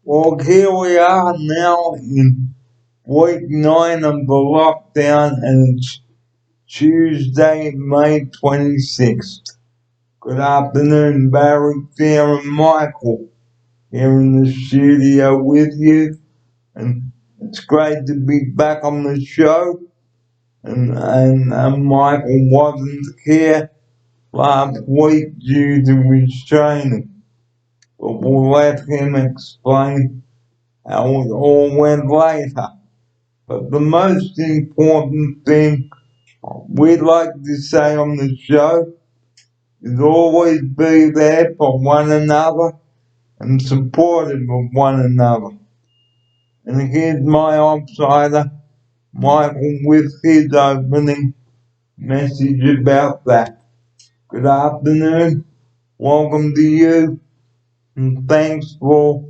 Well, here we are now in week 9 of the lockdown, and it's Tuesday, May 26th. Good afternoon, Barry, Claire, and Michael here in the studio with you. And it's great to be back on the show. And Michael wasn't here last week due to his training, but we'll let him explain how it all went later. But the most important thing we'd like to say on the show is always be there for one another and supportive of one another. And here's my outsider, Michael, with his opening message about that. Good afternoon, welcome to you, and thanks for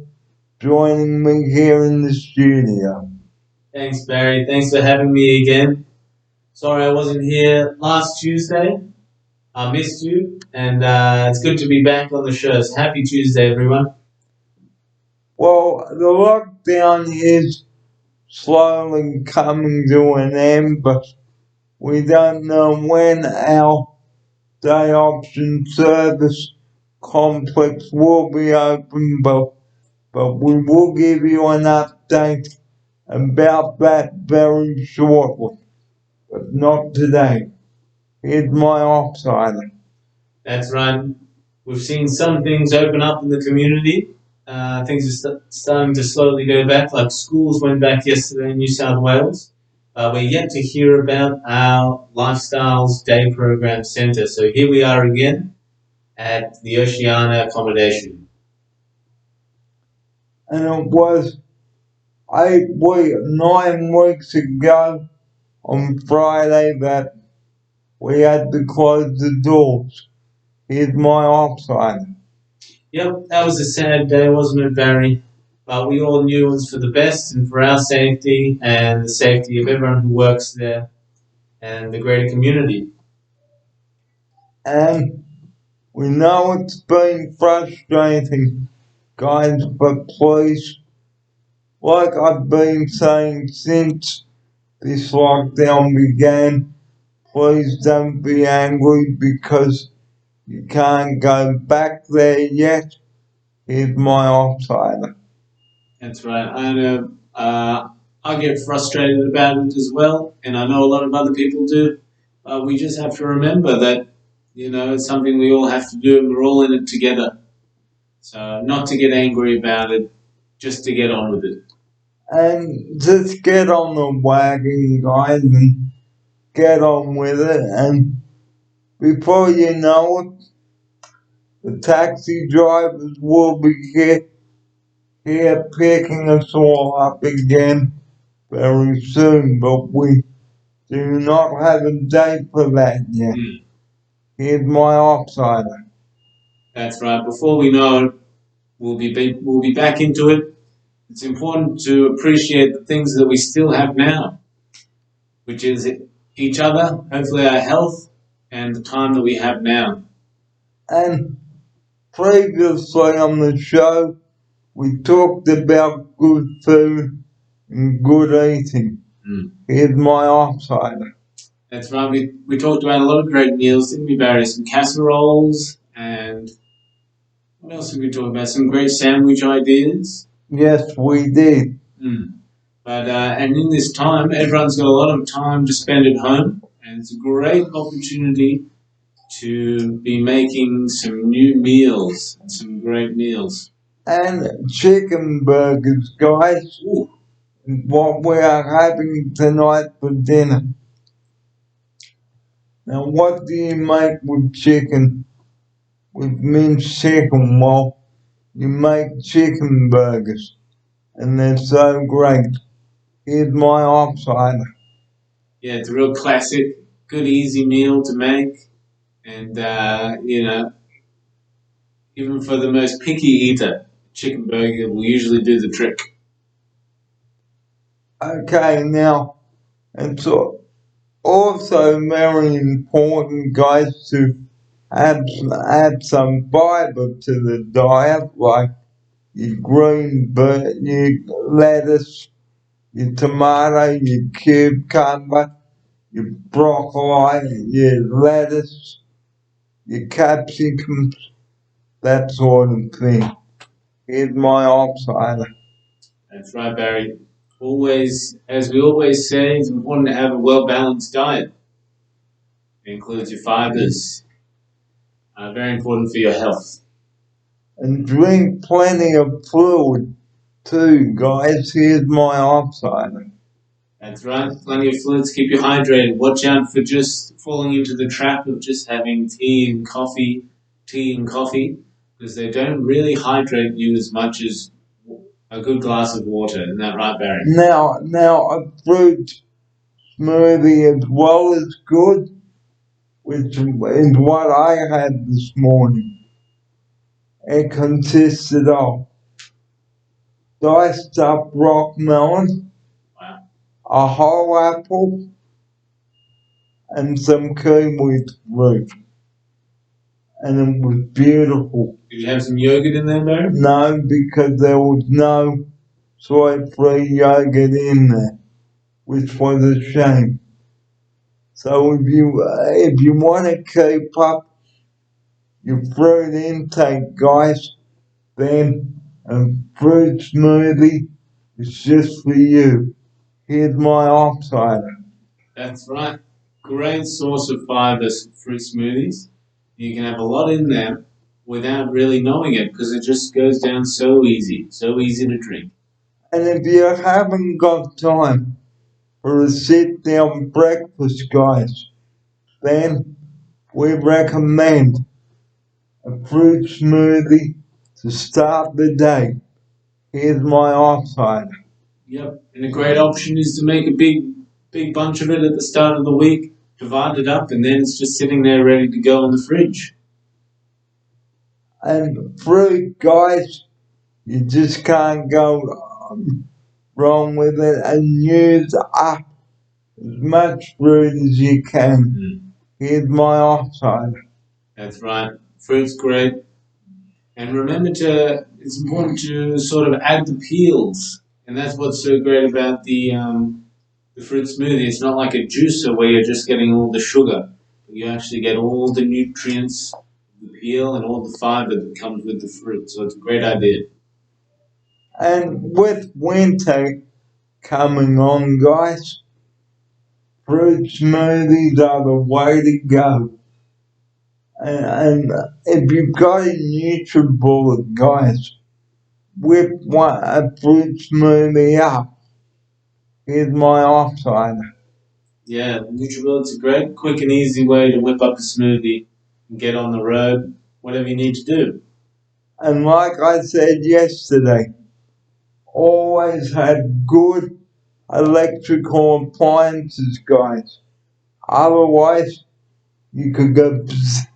joining me here in the studio. Thanks, Barry. Thanks for having me again. Sorry I wasn't here last Tuesday. I missed you, and it's good to be back on the show. So happy Tuesday, everyone. Well, the lockdown is slowly coming to an end, but we don't know when our day option service complex will be open, but we will give you an update about that very shortly, but not today. Here's my outsider. That's right. We've seen some things open up in the community. Things are starting to slowly go back, like schools went back yesterday in New South Wales. We're yet to hear about our Lifestyles Day Program Centre. So here we are again at the Oceania accommodation. And it was 9 weeks ago on Friday that we had to close the doors. Here's my outsider. Yep, that was a sad day, wasn't it, Barry? But we all knew it was for the best and for our safety and the safety of everyone who works there and the greater community. And we know it's been frustrating, guys, but please, like I've been saying since this lockdown began, please don't be angry because you can't go back there yet. Here's my outsider. That's right. I know. I get frustrated about it as well, and I know a lot of other people do. We just have to remember that it's something we all have to do, and we're all in it together. So not to get angry about it, just to get on with it. And just get on the wagon, guys, and get on with it. And before you know it, the taxi drivers will be here picking us all up again very soon, but we do not have a date for that yet. Here's my outsider. That's right. Before we know it, we'll be back into it. It's important to appreciate the things that we still have now, which is each other, hopefully our health, and the time that we have now. And previously on the show, we talked about good food and good eating. Here's my outsider. That's right. We talked about a lot of great meals, didn't we, Barry? Some casseroles and what else did we talk about? Some great sandwich ideas. Yes, we did. But and in this time, everyone's got a lot of time to spend at home, and it's a great opportunity to be making some new meals, some great meals. And chicken burgers, guys. Ooh. What we are having tonight for dinner. Now, what do you make with chicken? With minced chicken? Well, you make chicken burgers, and they're so great. Here's my outsider. Yeah, it's a real classic, good, easy meal to make, and even for the most picky eater, chicken burger will usually do the trick. Okay, now, it's also very important, guys, to add some fiber to the diet, like your green your lettuce, your tomato, your cucumber, your broccoli, your lettuce, your capsicums, that sort of thing. Here's my offsider. That's right, Barry. Always, as we always say, it's important to have a well-balanced diet. It includes your fibers. Very important for your health. And drink plenty of fluid too, guys. Here's my offsider. That's right, plenty of fluids, keep you hydrated. Watch out for just falling into the trap of just having tea and coffee, because they don't really hydrate you as much as a good glass of water. Isn't that right, Barry? Now a fruit smoothie as well is good, which is what I had this morning. It consisted of diced up rock melon, wow, a whole apple, and some kiwi fruit. And it was beautiful. Did you have some yogurt in there, Barry? No, because there was no soy-free yogurt in there, which was a shame. So if you want to keep up your fruit intake, guys, then a fruit smoothie is just for you. Here's my offsider. That's right. Great source of fibers, fruit smoothies. You can have a lot in there without really knowing it because it just goes down so easy to drink. And if you haven't got time for a sit-down breakfast, guys, then we recommend a fruit smoothie to start the day. Here's my offsider. Yep, and a great option is to make a big bunch of it at the start of the week, divide it up, and then it's just sitting there ready to go in the fridge. And fruit, guys, you just can't go wrong with it, and use up as much fruit as you can. Here's my offsider. That's right. Fruit's great. And remember it's important to sort of add the peels. And that's what's so great about the fruit smoothie. It's not like a juicer where you're just getting all the sugar. You actually get all the nutrients, the peel, and all the fiber that comes with the fruit. So it's a great idea. And with winter coming on, guys, fruit smoothies are the way to go. And if you've got a NutriBullet, guys, whip a fruit smoothie up. Here's my offsider. Yeah, NutriBullet's a great, quick and easy way to whip up a smoothie and get on the road, whatever you need to do. And like I said yesterday, always had good electrical appliances, guys. Otherwise, you could go bzz,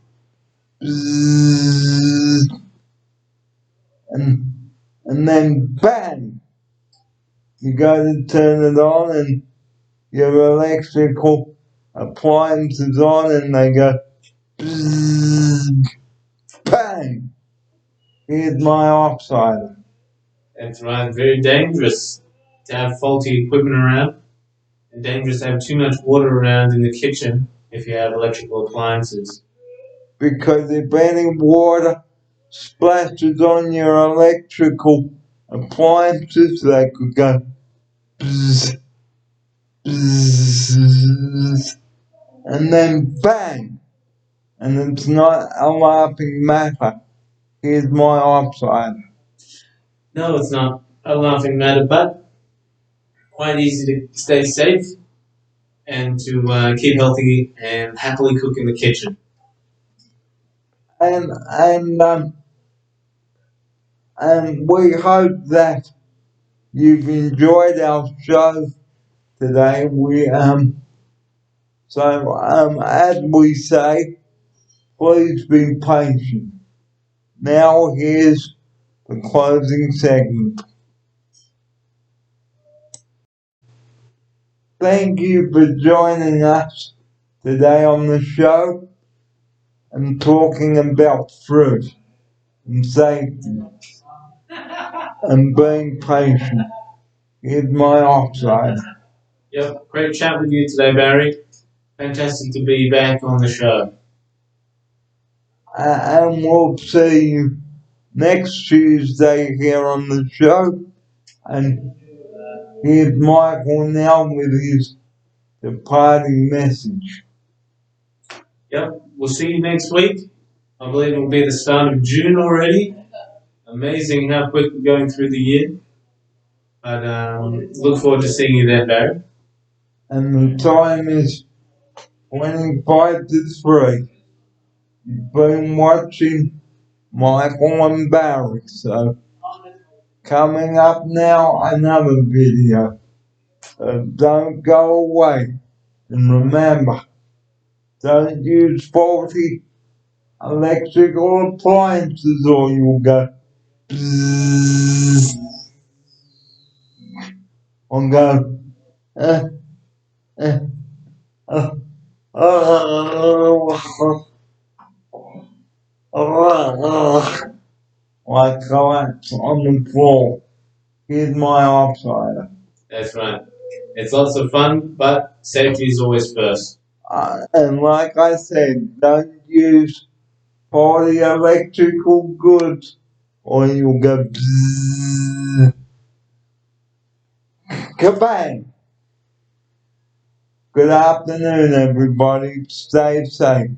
bzz, and then bang, you go to turn it on and your electrical appliances on and they go bzz, bang. Here's my offsider. That's right, very dangerous to have faulty equipment around, and dangerous to have too much water around in the kitchen if you have electrical appliances. Because if any water splashes on your electrical appliances, they could go bzz, bzz, and then bang. And it's not a laughing matter. Here's my offsider. No, it's not a laughing matter, but quite easy to stay safe and to keep healthy and happily cook in the kitchen. And we hope that you've enjoyed our show today. As we say, please be patient. Now here's the closing segment. Thank you for joining us today on the show and talking about fruit and safety. and being patient. Here's my offside. Yep, great chat with you today, Barry. Fantastic to be back on the show. And we'll see you next Tuesday here on the show. And here's Michael now with his departing message. Yep, we'll see you next week. I believe it will be the start of June already. Amazing how quick we're going through the year. But look forward to seeing you then, Barry. And the time is 25 to 3. You've been watching Michael and Barry. So, coming up now, another video. Don't go away. And remember, don't use faulty electrical appliances or you'll go bzzz, or go uh, uh, uh, like collapse on the floor. Here's my offsider. That's right. It's lots of fun, but safety is always first. And like I said, don't use faulty electrical goods or you'll go bzzz. Kabang! Good afternoon, everybody. Stay safe.